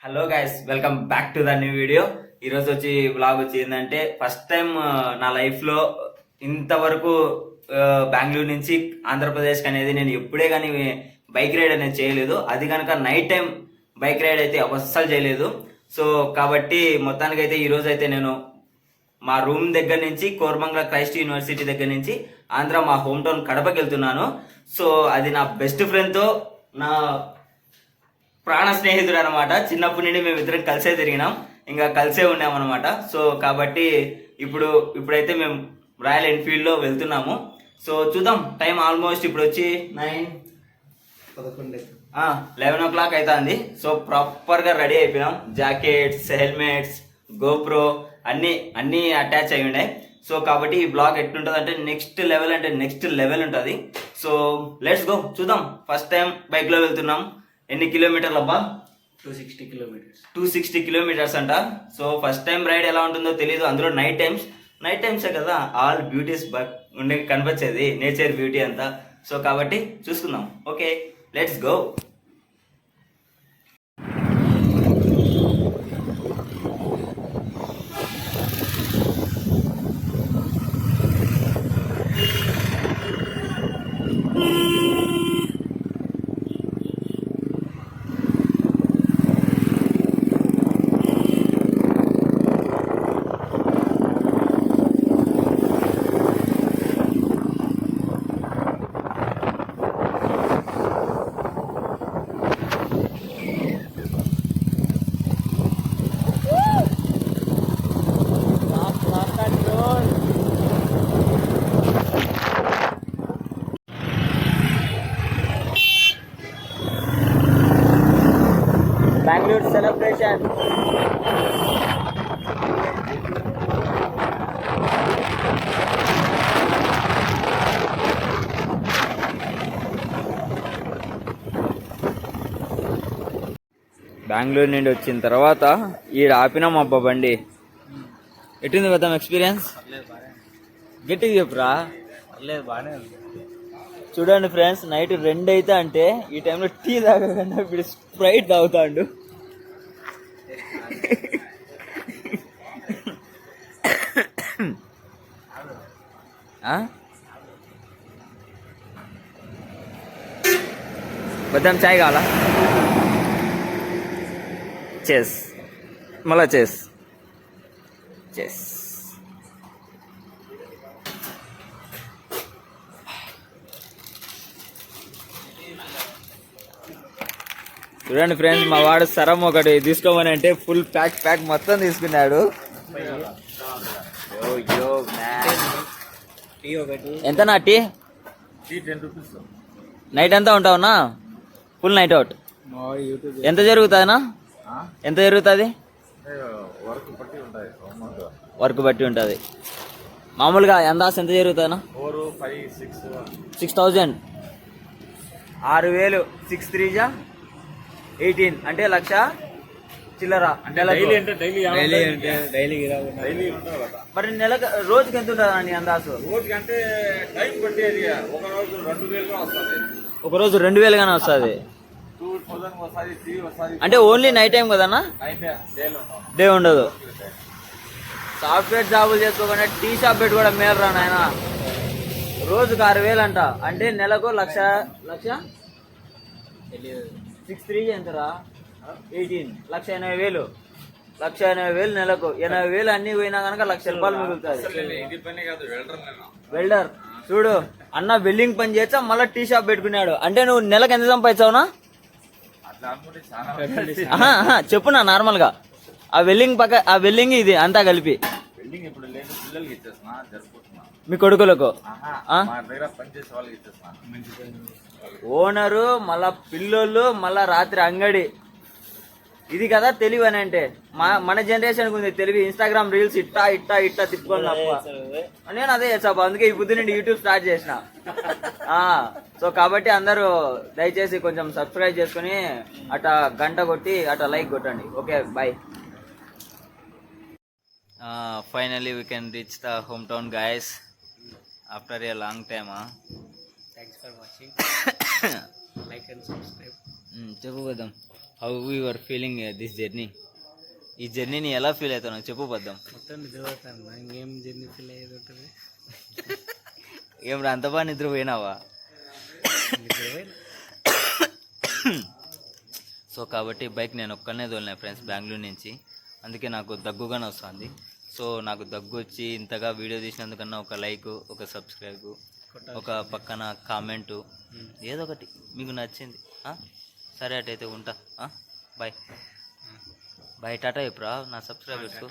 Hello guys, welcome back to the new video. ఈరోజు వచ్చి blog వచ్చి ఏంటంటే ఫస్ట్ టైం నా లైఫ్లో ఇంతవరకు బెంగళూరు నుంచి ఆంధ్రప్రదేశ్కి అనేది నేను ఎప్పుడే కానీ బైక్ రైడ్ అనేది చేయలేదు. అది కనుక నైట్ టైం బైక్ రైడ్ అయితే అస్సలు చేయలేదు. సో కాబట్టి మొత్తానికి అయితే ఈరోజు అయితే నేను మా రూమ్ దగ్గర నుంచి కోరమంగళ క్రైస్ట్ యూనివర్సిటీ దగ్గర నుంచి ఆంధ్ర మా హోమ్ టౌన్ కడపకి వెళ్తున్నాను. సో అది నా బెస్ట్ ఫ్రెండ్తో నా ప్రాణ స్నేహితుడు అనమాట. చిన్నప్పటి నుండి మేము ఇద్దరం కలిసే తిరిగినాం, ఇంకా కలిసే ఉన్నామన్నమాట. సో కాబట్టి ఇప్పుడైతే మేము రాయల్ ఎన్ఫీల్డ్లో వెళ్తున్నాము. సో చూద్దాం. టైం ఆల్మోస్ట్ ఇప్పుడు వచ్చి 11 o'clock అవుతుంది. సో ప్రాపర్గా రెడీ అయిపోయినాం. జాకెట్స్, హెల్మెట్స్, గోప్రో అన్నీ అటాచ్ అయి ఉన్నాయి. సో కాబట్టి ఈ బ్లాగ్ ఎట్లుంటుంది అంటే నెక్స్ట్ లెవెల్ ఉంటుంది. సో లెట్స్ గో, చూద్దాం. ఫస్ట్ టైం బైక్లో వెళ్తున్నాం. ఎన్ని కిలోమీటర్లు అబ్బా? 260 కిలోమీటర్స్ అంట. సో ఫస్ట్ టైం రైడ్ ఎలా ఉంటుందో తెలియదు. అందులో నైట్ టైమ్సే కదా ఆల్ బ్యూటీస్ కనిపించేది, నేచర్ బ్యూటీ అంతా. సో కాబట్టి చూసుకుందాం. Okay, let's go. Bengaluru celebration. Bengaluru నుండి వచ్చిన తర్వాత ఈడ ఆపినాం అబ్బా బండి. ఎట్టుంది మొత్తం ఎక్స్పీరియన్స్? గట్టిగా చెప్పురా. చూడండి ఫ్రెండ్స్, నైట్ 2 అయితే అంటే ఈ టైంలో టీ తాగకుండా ఇప్పుడు స్ప్రైట్ తాగుతాడు. బద్దం చాయ్ కావాలా? చేస్ మళ్ళా చేస్. చూడండి ఫ్రెండ్స్, మా వాడు సరం ఒకటి తీసుకోమని అంటే ఫుల్ ప్యాక్ మొత్తం తీసుకున్నాడు. ఎంత నా టీ? 10 రూపీస్. నైట్ అంతా ఉంటావునా? Full night out. ఎంత జరుగుతుందినా? ఎంత జరుగుతుంది? వర్క్ బట్టి ఉంటుంది. మామూలుగా ఎందాస్ ఎంత జరుగుతుందా? 6,000. 6,000 6 3 18 అంటే 1,00,000 చిల్లర. మరి నెలకు రోజుకి ఎంత ఉంటుంది అండి అందాసు? ఒక రోజు 2,000 గానే వస్తుంది. అంటే ఓన్లీ నైట్ టైం కదన్నా, డే ఉండదు. సాఫ్ట్వేర్ జాబులు చేసుకోకుండా టీ షాప్ పెట్టి కూడా మేలు రా నాయన. రోజుకు 6,000 అంట. అంటే నెలకు 1,00,000 6 3 ఎంతరా? 18 1,80,000. 1,80,000 నెలకు. 80,000 అన్ని పోయినా కనుక 1,00,000 రూపాయలు మిగులుతుంది. వెల్డర్ చూడు అన్న, వెల్డింగ్ పని చేస్తా మళ్ళీ టీ షాప్ పెట్టుకున్నాడు. అంటే నువ్వు నెలకు ఎంత సంపాదించావునా? చెప్పునా నార్మల్ గా. ఆ వెల్డింగ్ ఇది అంతా కలిపి మీ కొడుకులకు, ఓనరు, మళ్ళా పిల్లోళ్ళు, మళ్ళా రాత్రి అంగడి. ఇది కదా తెలివి అని అంటే. మన జనరేషన్ ఉంది తెలివి. ఇన్స్టాగ్రామ్ రీల్స్ ఇట్టా తిప్పుకోవాలి. నేను అదే చేసా, అందుకే ఈ బుద్ధి నుండి యూట్యూబ్ స్టార్ట్ చేసిన. సో కాబట్టి అందరూ దయచేసి కొంచెం సబ్స్క్రైబ్ చేసుకుని అట్లా గంట కొట్టి అట్లా లైక్ కొట్టండి. Okay, bye. Finally we can reach the home town guys after a long time. Thanks for watching. Like and subscribe. చెప్పు పోదాం. How your feeling this journey? ఈ జర్నీని ఎలా ఫీల్ అవుతావు నాకు చెప్పు పద్దాం. మొత్తం నిద్రపోతాను, ఇంకేం జర్నీ ఫీల్ అయ్యేది ఉంటుంది. ఏం అంత బాగా నిద్రపోయినావా? నిద్రపోయిన సో కాబట్టి బైక్ నేను ఒక్కనే తోలినా ఫ్రెండ్స్ బెంగళూరు నుంచి. అందుకే నాకు దగ్గుగానే వస్తుంది. సో నాకు దగ్గు వచ్చి ఇంతగా వీడియో తీసినందుకన్నా ఒక లైక్, ఒక సబ్స్క్రైబ్, ఒక పక్కన కామెంటు ఏదో ఒకటి మీకు నచ్చింది. సరే అటైతే ఉంటా. Bye bye, tata. ఇప్పుడు నా సబ్స్క్రైబర్స్కు